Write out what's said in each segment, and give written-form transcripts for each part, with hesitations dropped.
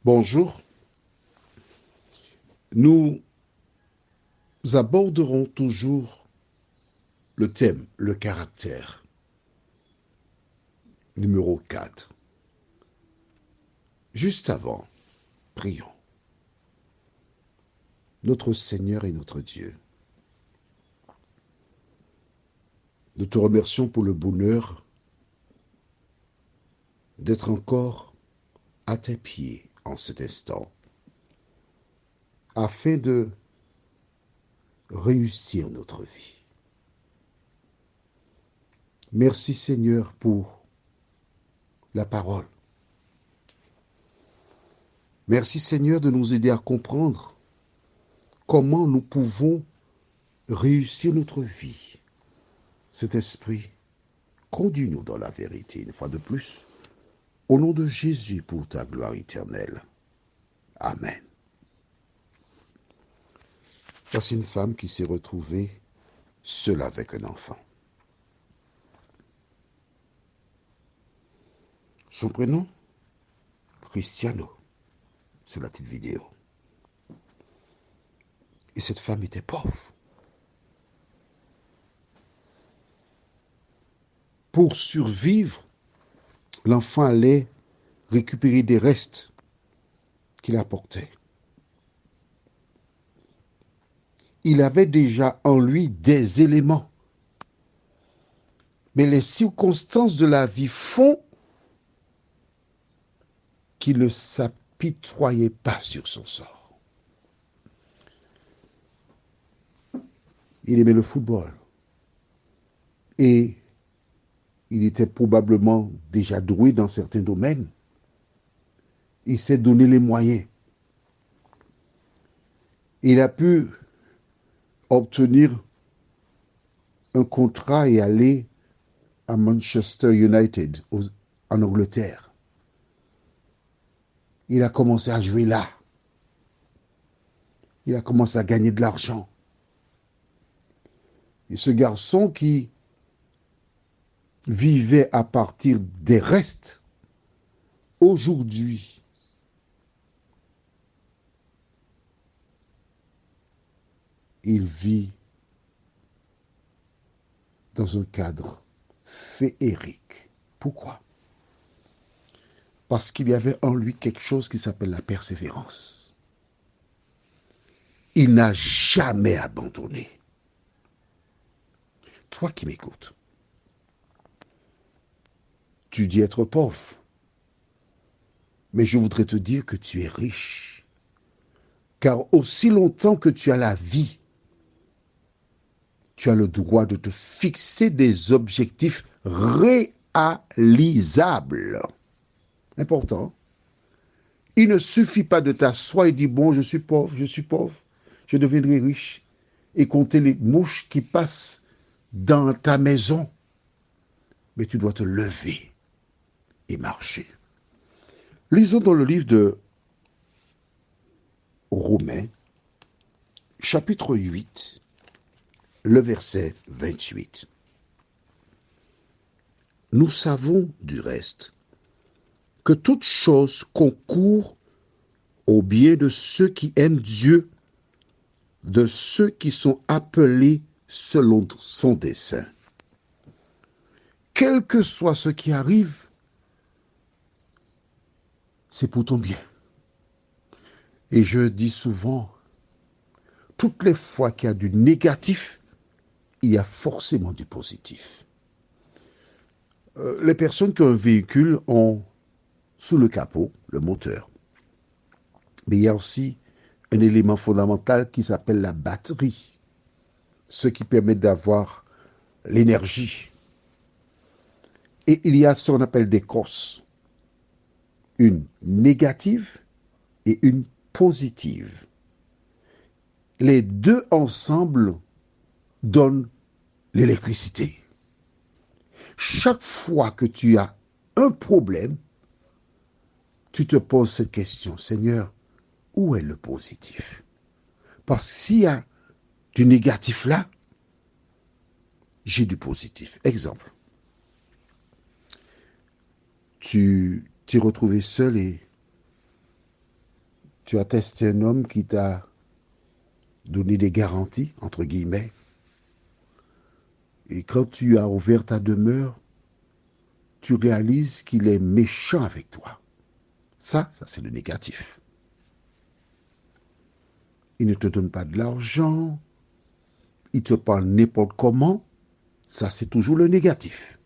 Bonjour, nous aborderons toujours le thème, le caractère, numéro 4. Juste avant, prions. Notre Seigneur et notre Dieu, nous te remercions pour le bonheur d'être encore à tes pieds en cet instant, afin de réussir notre vie. Merci Seigneur pour la parole. Merci Seigneur de nous aider à comprendre comment nous pouvons réussir notre vie. Cet esprit, conduis-nous dans la vérité une fois de plus. Au nom de Jésus pour ta gloire éternelle. Amen. Voici une femme qui s'est retrouvée seule avec un enfant. Son prénom, Cristiano. C'est la petite vidéo. Et cette femme était pauvre. Pour survivre, l'enfant allait récupérer des restes qu'il apportait. Il avait déjà en lui des éléments. Mais les circonstances de la vie font qu'il ne s'apitoyait pas sur son sort. Il aimait le football. Et il était probablement déjà doué dans certains domaines. Il s'est donné les moyens. Il a pu obtenir un contrat et aller à Manchester United, en Angleterre. Il a commencé à jouer là. Il a commencé à gagner de l'argent. Et ce garçon qui vivait à partir des restes, aujourd'hui, il vit dans un cadre féerique. Pourquoi? Parce qu'il y avait en lui quelque chose qui s'appelle la persévérance. Il n'a jamais abandonné. Toi qui m'écoutes, tu dis être pauvre, mais je voudrais te dire que tu es riche. Car aussi longtemps que tu as la vie, tu as le droit de te fixer des objectifs réalisables. Important. Il ne suffit pas de t'asseoir et dire, bon, je suis pauvre, je deviendrai riche, et compter les mouches qui passent dans ta maison. Mais tu dois te lever et marcher. Lisons dans le livre de Romains, chapitre 8, le verset 28. Nous savons du reste que toute chose concourt au bien de ceux qui aiment Dieu, de ceux qui sont appelés selon son dessein. Quel que soit ce qui arrive, c'est pour ton bien. Et je dis souvent, toutes les fois qu'il y a du négatif, il y a forcément du positif. Les personnes qui ont un véhicule ont sous le capot le moteur. Mais il y a aussi un élément fondamental qui s'appelle la batterie, ce qui permet d'avoir l'énergie. Et il y a ce qu'on appelle des cosses, une négative et une positive. Les deux ensemble donnent l'électricité. Chaque fois que tu as un problème, tu te poses cette question, Seigneur, où est le positif? Parce que s'il y a du négatif là, j'ai du positif. Exemple, tu t'es retrouvé seul et Tu as testé un homme qui t'a donné des garanties, entre guillemets, et quand tu as ouvert ta demeure, tu réalises qu'il est méchant avec toi. Ça c'est le négatif. Il ne te donne pas de l'argent, il te parle n'importe comment, ça c'est toujours le négatif.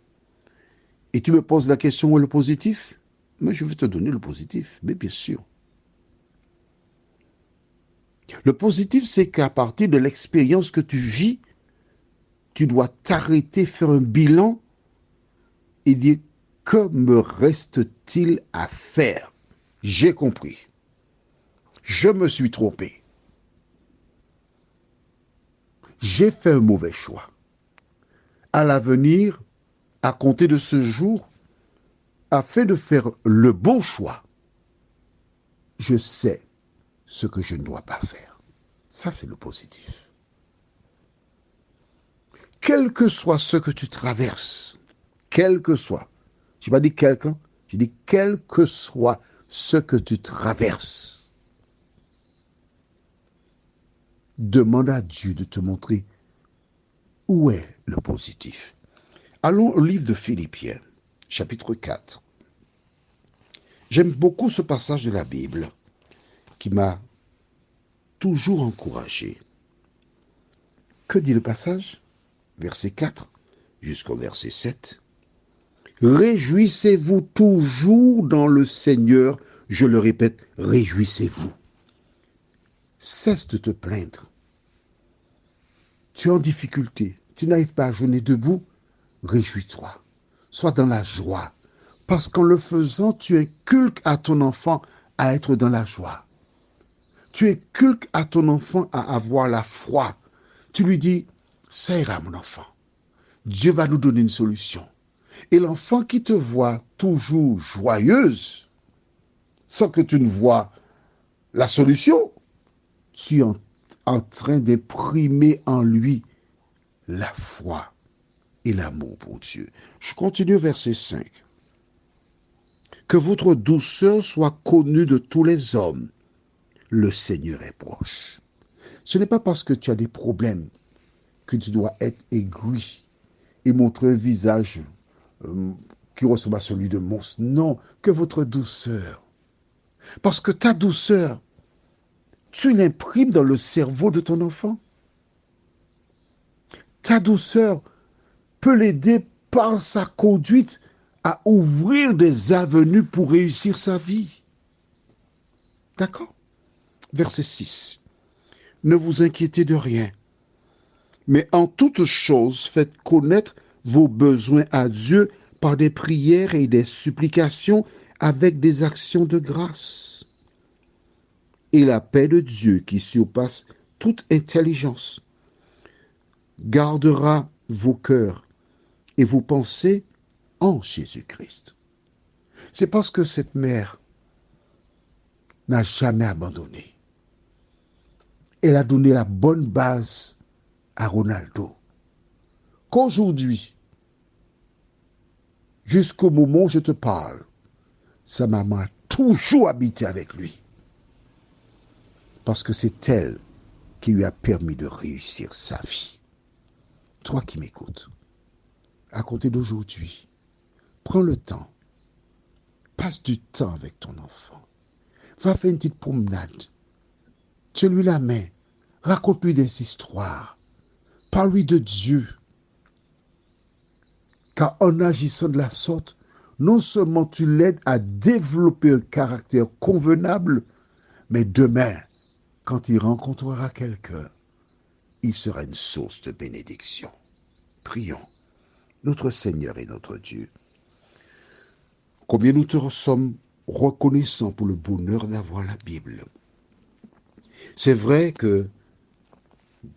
Et tu me poses la question où est le positif? Mais je vais te donner le positif, mais bien sûr. Le positif, c'est qu'à partir de l'expérience que tu vis, tu dois t'arrêter, faire un bilan et dire que me reste-t-il à faire? J'ai compris. Je me suis trompé. J'ai fait un mauvais choix. À l'avenir, à compter de ce jour, afin de faire le bon choix, je sais ce que je ne dois pas faire. Ça, c'est le positif. Quel que soit ce que tu traverses, quel que soit, je n'ai pas dit quelqu'un, j'ai dit quel que soit ce que tu traverses, demande à Dieu de te montrer où est le positif. Allons au livre de Philippiens, chapitre 4. J'aime beaucoup ce passage de la Bible qui m'a toujours encouragé. Que dit le passage? Verset 4 jusqu'au verset 7. Réjouissez-vous toujours dans le Seigneur. Je le répète, réjouissez-vous. Cesse de te plaindre. Tu es en difficulté, tu n'arrives pas à jeûner debout, réjouis-toi. Sois dans la joie. Parce qu'en le faisant, tu inculques à ton enfant à être dans la joie. Tu inculques à ton enfant à avoir la foi. Tu lui dis, ça ira mon enfant. Dieu va nous donner une solution. Et l'enfant qui te voit toujours joyeuse, sans que tu ne vois la solution, tu es en train d'imprimer en lui la foi et l'amour pour Dieu. Je continue au verset 5. Que votre douceur soit connue de tous les hommes. Le Seigneur est proche. Ce n'est pas parce que tu as des problèmes que tu dois être aigri et montrer un visage qui ressemble à celui de monstre. Non, que votre douceur. Parce que ta douceur, tu l'imprimes dans le cerveau de ton enfant. Ta douceur peut l'aider par sa conduite à ouvrir des avenues pour réussir sa vie. D'accord? Verset 6. Ne vous inquiétez de rien, mais en toute chose, faites connaître vos besoins à Dieu par des prières et des supplications avec des actions de grâce. Et la paix de Dieu qui surpasse toute intelligence gardera vos cœurs et vos pensées en Jésus-Christ. C'est parce que cette mère n'a jamais abandonné. Elle a donné la bonne base à Ronaldo. Qu'aujourd'hui, jusqu'au moment où je te parle, sa maman a toujours habité avec lui. Parce que c'est elle qui lui a permis de réussir sa vie. Toi qui m'écoutes, à compter d'aujourd'hui, prends le temps, passe du temps avec ton enfant. Va faire une petite promenade. Tiens-lui la main. Raconte-lui des histoires. Parle-lui de Dieu. Car en agissant de la sorte, non seulement tu l'aides à développer un caractère convenable, mais demain, quand il rencontrera quelqu'un, il sera une source de bénédiction. Prions. Notre Seigneur et notre Dieu, combien nous te sommes reconnaissants pour le bonheur d'avoir la Bible. C'est vrai que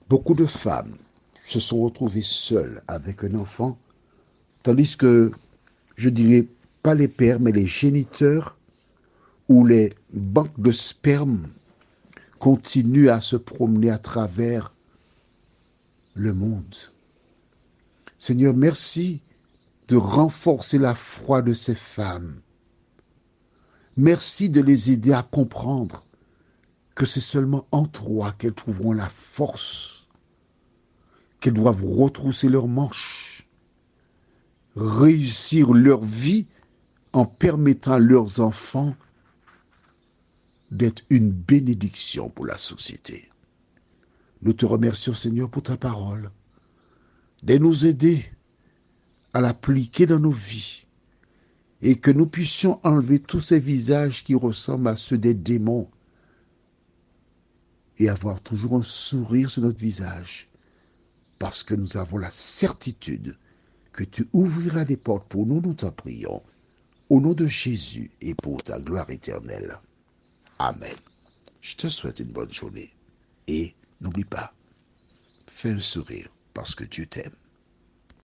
beaucoup de femmes se sont retrouvées seules avec un enfant, tandis que, je dirais, pas les pères, mais les géniteurs ou les banques de sperme continuent à se promener à travers le monde. Seigneur, merci de renforcer la foi de ces femmes. Merci de les aider à comprendre que c'est seulement en toi qu'elles trouveront la force, qu'elles doivent retrousser leurs manches, réussir leur vie en permettant à leurs enfants d'être une bénédiction pour la société. Nous te remercions, Seigneur, pour ta parole, de nous aider à l'appliquer dans nos vies et que nous puissions enlever tous ces visages qui ressemblent à ceux des démons et avoir toujours un sourire sur notre visage parce que nous avons la certitude que tu ouvriras des portes pour nous, nous t'en prions, au nom de Jésus et pour ta gloire éternelle. Amen. Je te souhaite une bonne journée et n'oublie pas, fais un sourire parce que Dieu t'aime.